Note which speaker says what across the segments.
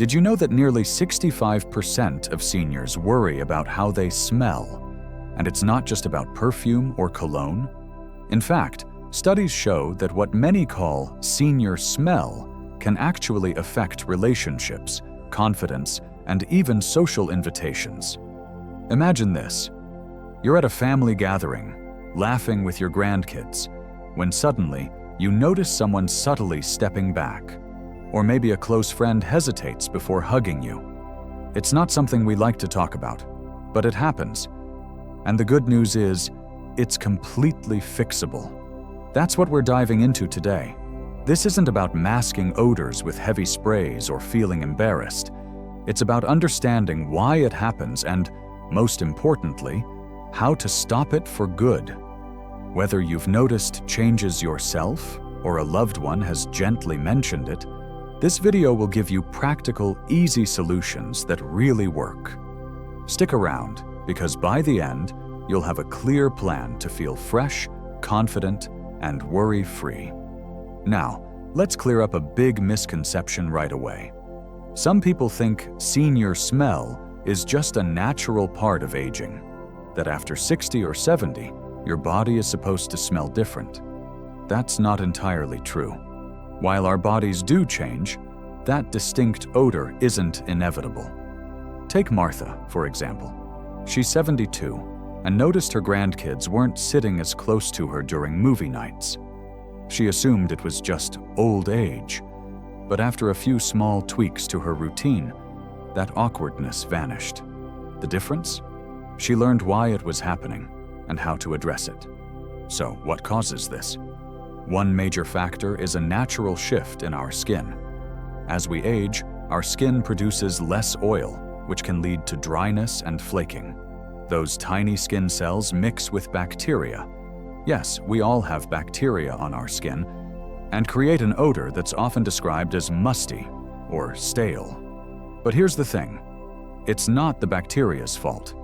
Speaker 1: Did you know that nearly 65% of seniors worry about how they smell? And it's not just about perfume or cologne. In fact, studies show that what many call senior smell can actually affect relationships, confidence, and even social invitations. Imagine this. You're at a family gathering, laughing with your grandkids, when suddenly you notice someone subtly stepping back, or maybe a close friend hesitates before hugging you. It's not something we like to talk about, but it happens. And the good news is, it's completely fixable. That's what we're diving into today. This isn't about masking odors with heavy sprays or feeling embarrassed. It's about understanding why it happens and, most importantly, how to stop it for good. Whether you've noticed changes yourself or a loved one has gently mentioned it, this video will give you practical, easy solutions that really work. Stick around, because by the end, you'll have a clear plan to feel fresh, confident, and worry-free. Now, let's clear up a big misconception right away. Some people think senior smell is just a natural part of aging, that after 60 or 70, your body is supposed to smell different. That's not entirely true. While our bodies do change, that distinct odor isn't inevitable. Take Martha, for example. She's 72 and noticed her grandkids weren't sitting as close to her during movie nights. She assumed it was just old age, but after a few small tweaks to her routine, that awkwardness vanished. The difference? She learned why it was happening and how to address it. So, what causes this? One major factor is a natural shift in our skin. As we age, our skin produces less oil, which can lead to dryness and flaking. Those tiny skin cells mix with bacteria. Yes, we all have bacteria on our skin, and create an odor that's often described as musty or stale. But here's the thing. It's not the bacteria's fault.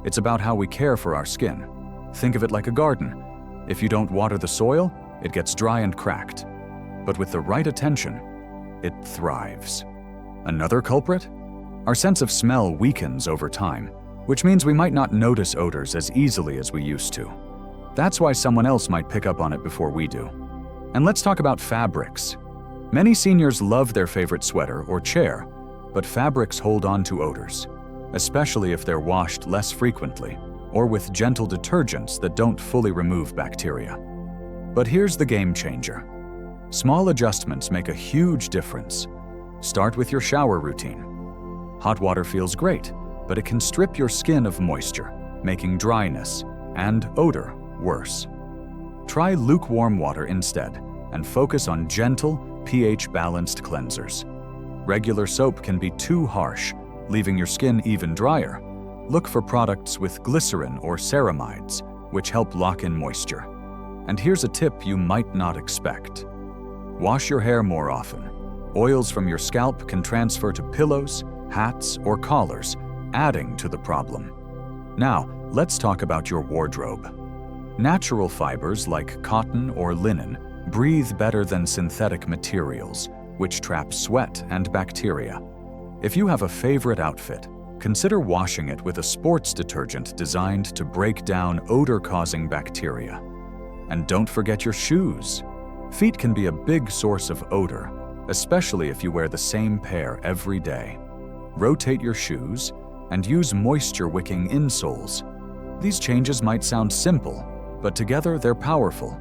Speaker 1: It's about how we care for our skin. Think of it like a garden. If you don't water the soil, it gets dry and cracked. But with the right attention, it thrives. Another culprit? Our sense of smell weakens over time, which means we might not notice odors as easily as we used to. That's why someone else might pick up on it before we do. And let's talk about fabrics. Many seniors love their favorite sweater or chair, but fabrics hold on to odors, especially if they're washed less frequently or with gentle detergents that don't fully remove bacteria. But here's the game changer. Small adjustments make a huge difference. Start with your shower routine. Hot water feels great, but it can strip your skin of moisture, making dryness and odor worse. Try lukewarm water instead and focus on gentle, pH-balanced cleansers. Regular soap can be too harsh, leaving your skin even drier. Look for products with glycerin or ceramides, which help lock in moisture. And here's a tip you might not expect. Wash your hair more often. Oils from your scalp can transfer to pillows, hats, or collars, adding to the problem. Now, let's talk about your wardrobe. Natural fibers like cotton or linen breathe better than synthetic materials, which trap sweat and bacteria. If you have a favorite outfit, consider washing it with a sports detergent designed to break down odor-causing bacteria. And don't forget your shoes. Feet can be a big source of odor, especially if you wear the same pair every day. Rotate your shoes and use moisture-wicking insoles. These changes might sound simple, but together they're powerful.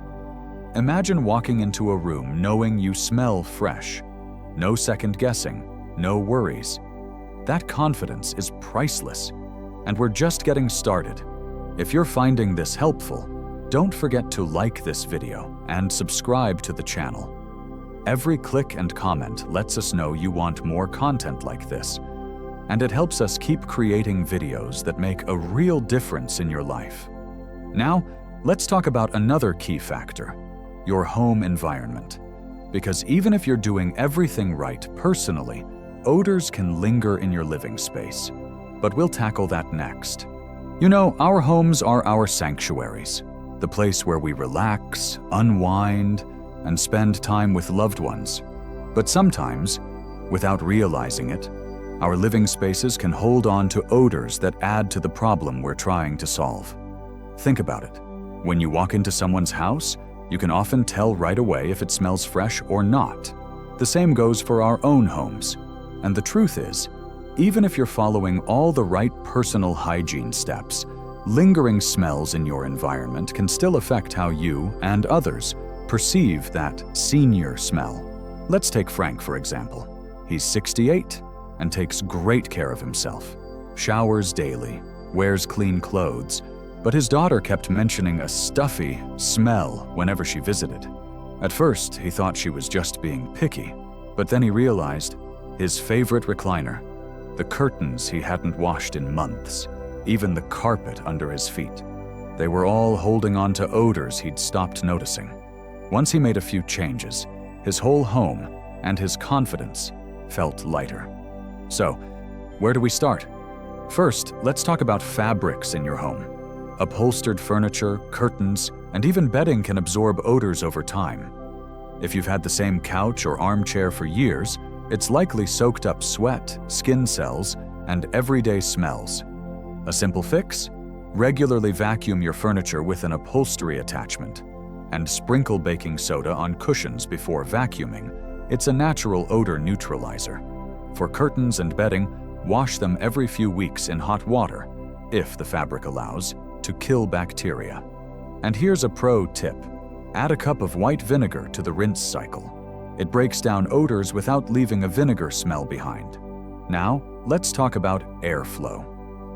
Speaker 1: Imagine walking into a room knowing you smell fresh. No second guessing, no worries. That confidence is priceless, and we're just getting started. If you're finding this helpful, don't forget to like this video and subscribe to the channel. Every click and comment lets us know you want more content like this, and it helps us keep creating videos that make a real difference in your life. Now, let's talk about another key factor, your home environment. Because even if you're doing everything right personally, odors can linger in your living space. But we'll tackle that next. You know, our homes are our sanctuaries, the place where we relax, unwind, and spend time with loved ones. But sometimes, without realizing it, Our living spaces can hold on to odors that add to the problem we're trying to solve. Think about it. When you walk into someone's house, you can often tell right away if it smells fresh or not. The same goes for our own homes. And the truth is, even if you're following all the right personal hygiene steps, lingering smells in your environment can still affect how you and others perceive that senior smell. Let's take Frank, for example. He's 68 and takes great care of himself, showers daily, wears clean clothes, but his daughter kept mentioning a stuffy smell whenever she visited. At first, he thought she was just being picky, but then he realized his favorite recliner, the curtains he hadn't washed in months, even the carpet under his feet. They were all holding on to odors he'd stopped noticing. Once he made a few changes, his whole home and his confidence felt lighter. So, where do we start? First, let's talk about fabrics in your home. Upholstered furniture, curtains, and even bedding can absorb odors over time. If you've had the same couch or armchair for years, it's likely soaked up sweat, skin cells, and everyday smells. A simple fix? Regularly vacuum your furniture with an upholstery attachment and sprinkle baking soda on cushions before vacuuming. It's a natural odor neutralizer. For curtains and bedding, wash them every few weeks in hot water, if the fabric allows, to kill bacteria. And here's a pro tip. Add a cup of white vinegar to the rinse cycle. It breaks down odors without leaving a vinegar smell behind. Now, let's talk about airflow.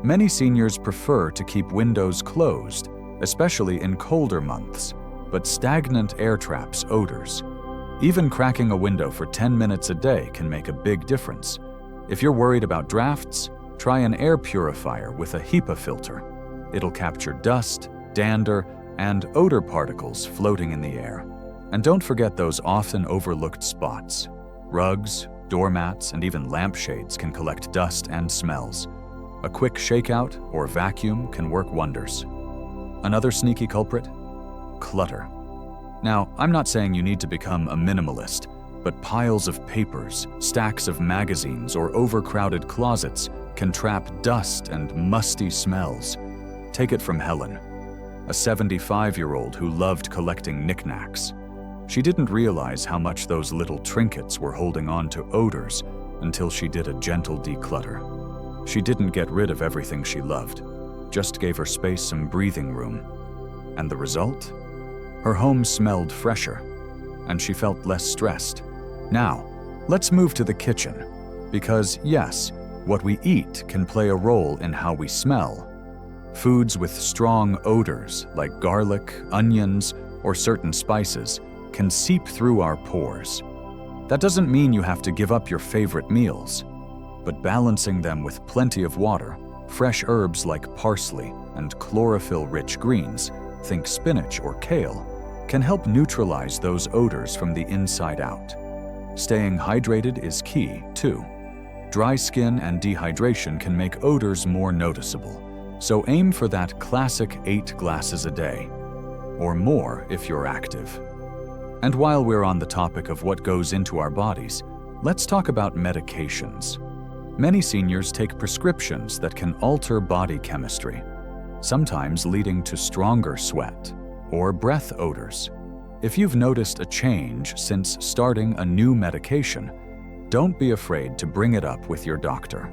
Speaker 1: Many seniors prefer to keep windows closed, especially in colder months, but stagnant air traps odors. Even cracking a window for 10 minutes a day can make a big difference. If you're worried about drafts, try an air purifier with a HEPA filter. It'll capture dust, dander, and odor particles floating in the air. And don't forget those often overlooked spots. Rugs, doormats, and even lampshades can collect dust and smells. A quick shakeout or vacuum can work wonders. Another sneaky culprit? Clutter. Now, I'm not saying you need to become a minimalist, but piles of papers, stacks of magazines, or overcrowded closets can trap dust and musty smells. Take it from Helen, a 75-year-old who loved collecting knickknacks. She didn't realize how much those little trinkets were holding on to odors until she did a gentle declutter. She didn't get rid of everything she loved, just gave her space some breathing room. And the result? Her home smelled fresher, and she felt less stressed. Now, let's move to the kitchen, because yes, what we eat can play a role in how we smell. Foods with strong odors, like garlic, onions, or certain spices, can seep through our pores. That doesn't mean you have to give up your favorite meals, but balancing them with plenty of water, fresh herbs like parsley, and chlorophyll-rich greens, think spinach or kale, can help neutralize those odors from the inside out. Staying hydrated is key, too. Dry skin and dehydration can make odors more noticeable, so aim for that classic 8 glasses a day, or more if you're active. And while we're on the topic of what goes into our bodies, let's talk about medications. Many seniors take prescriptions that can alter body chemistry, sometimes leading to stronger sweat or breath odors. If you've noticed a change since starting a new medication, don't be afraid to bring it up with your doctor.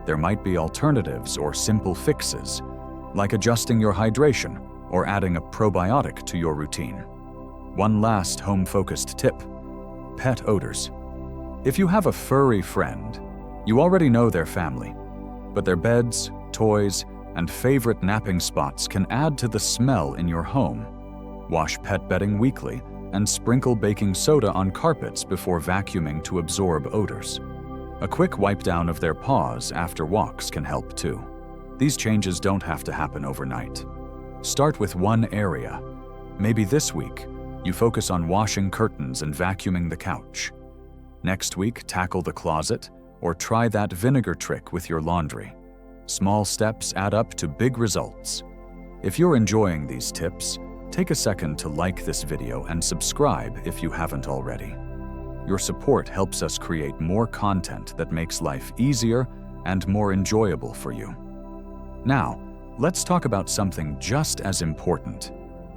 Speaker 1: There might be alternatives or simple fixes, like adjusting your hydration or adding a probiotic to your routine. One last home-focused tip: pet odors. If you have a furry friend, you already know their family, but their beds, toys, and favorite napping spots can add to the smell in your home. Wash pet bedding weekly and sprinkle baking soda on carpets before vacuuming to absorb odors. A quick wipe down of their paws after walks can help too. These changes don't have to happen overnight. Start with one area. Maybe this week, you focus on washing curtains and vacuuming the couch. Next week, tackle the closet, or try that vinegar trick with your laundry. Small steps add up to big results. If you're enjoying these tips, take a second to like this video and subscribe if you haven't already. Your support helps us create more content that makes life easier and more enjoyable for you. Now, let's talk about something just as important: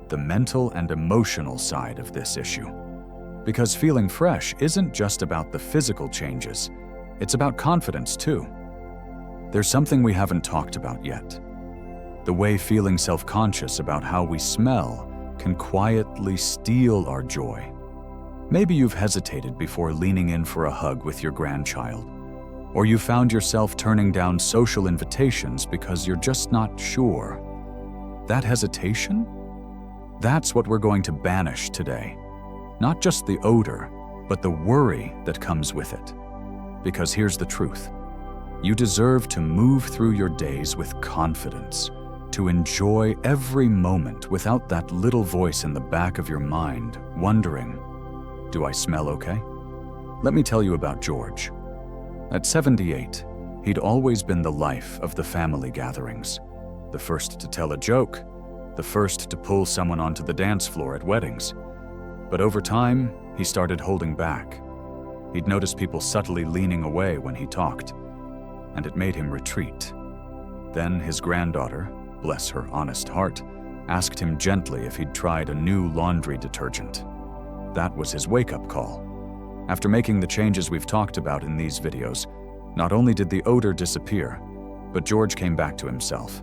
Speaker 1: the mental and emotional side of this issue. Because feeling fresh isn't just about the physical changes, it's about confidence too. There's something we haven't talked about yet: the way feeling self-conscious about how we smell can quietly steal our joy. Maybe you've hesitated before leaning in for a hug with your grandchild, or you found yourself turning down social invitations because you're just not sure. That hesitation? That's what we're going to banish today. Not just the odor, but the worry that comes with it. Because here's the truth: you deserve to move through your days with confidence, to enjoy every moment without that little voice in the back of your mind wondering, do I smell okay? Let me tell you about George. At 78, he'd always been the life of the family gatherings. The first to tell a joke, the first to pull someone onto the dance floor at weddings. But over time, he started holding back. He'd noticed people subtly leaning away when he talked, and it made him retreat. Then his granddaughter, bless her honest heart, asked him gently if he'd tried a new laundry detergent. That was his wake-up call. After making the changes we've talked about in these videos, not only did the odor disappear, but George came back to himself.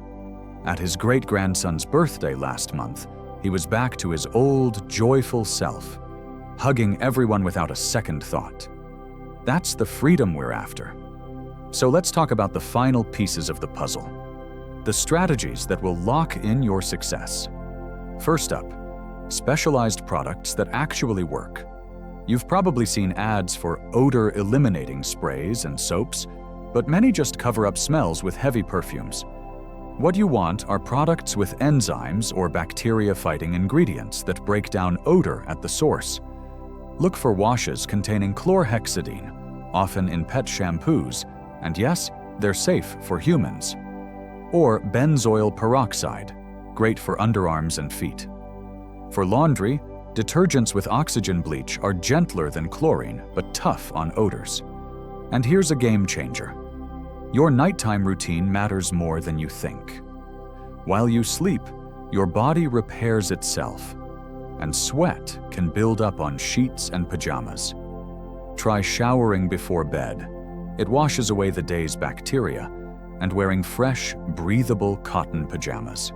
Speaker 1: At his great-grandson's birthday last month, he was back to his old, joyful self, hugging everyone without a second thought. That's the freedom we're after. So let's talk about the final pieces of the puzzle: the strategies that will lock in your success. First up, specialized products that actually work. You've probably seen ads for odor-eliminating sprays and soaps, but many just cover up smells with heavy perfumes. What you want are products with enzymes or bacteria-fighting ingredients that break down odor at the source. Look for washes containing chlorhexidine, often in pet shampoos, and yes, they're safe for humans. Or benzoyl peroxide, great for underarms and feet. For laundry, detergents with oxygen bleach are gentler than chlorine, but tough on odors. And here's a game changer: your nighttime routine matters more than you think. While you sleep, your body repairs itself, and sweat can build up on sheets and pajamas. Try showering before bed. It washes away the day's bacteria, and wearing fresh, breathable cotton pajamas.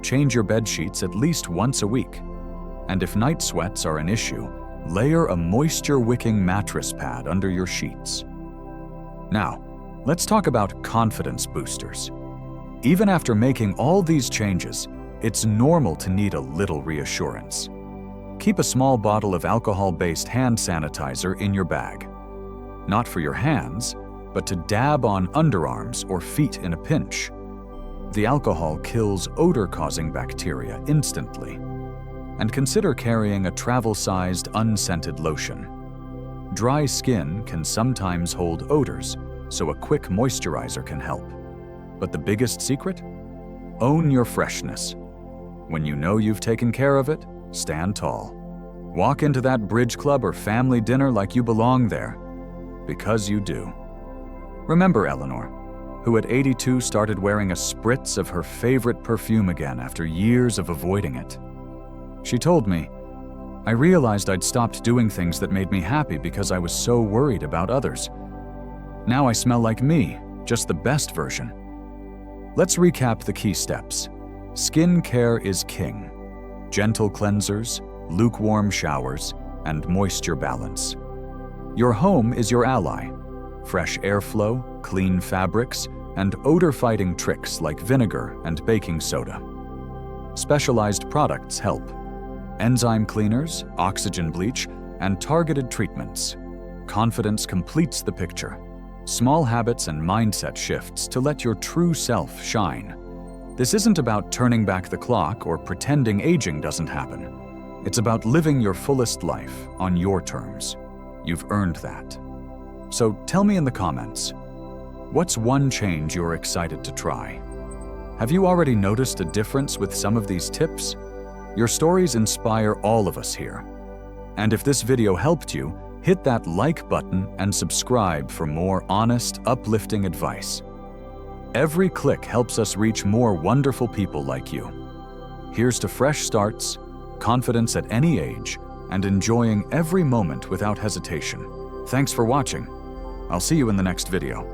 Speaker 1: Change your bed sheets at least once a week. And if night sweats are an issue, layer a moisture-wicking mattress pad under your sheets. Now, let's talk about confidence boosters. Even after making all these changes, it's normal to need a little reassurance. Keep a small bottle of alcohol-based hand sanitizer in your bag. Not for your hands, but to dab on underarms or feet in a pinch. The alcohol kills odor-causing bacteria instantly. And consider carrying a travel-sized, unscented lotion. Dry skin can sometimes hold odors, so a quick moisturizer can help. But the biggest secret? Own your freshness. When you know you've taken care of it, stand tall. Walk into that bridge club or family dinner like you belong there, because you do. Remember Eleanor, who at 82 started wearing a spritz of her favorite perfume again after years of avoiding it. She told me, "I realized I'd stopped doing things that made me happy because I was so worried about others. Now I smell like me, just the best version." Let's recap the key steps. Skin care is king. Gentle cleansers, lukewarm showers, and moisture balance. Your home is your ally. Fresh airflow, clean fabrics, and odor-fighting tricks like vinegar and baking soda. Specialized products help. Enzyme cleaners, oxygen bleach, and targeted treatments. Confidence completes the picture. Small habits and mindset shifts to let your true self shine. This isn't about turning back the clock or pretending aging doesn't happen. It's about living your fullest life on your terms. You've earned that. So tell me in the comments, what's one change you're excited to try? Have you already noticed a difference with some of these tips? Your stories inspire all of us here. And if this video helped you, Hit that like button and subscribe for more honest, uplifting advice. Every click helps us reach more wonderful people like you. Here's to fresh starts, confidence at any age, and enjoying every moment without hesitation. Thanks for watching. I'll see you in the next video.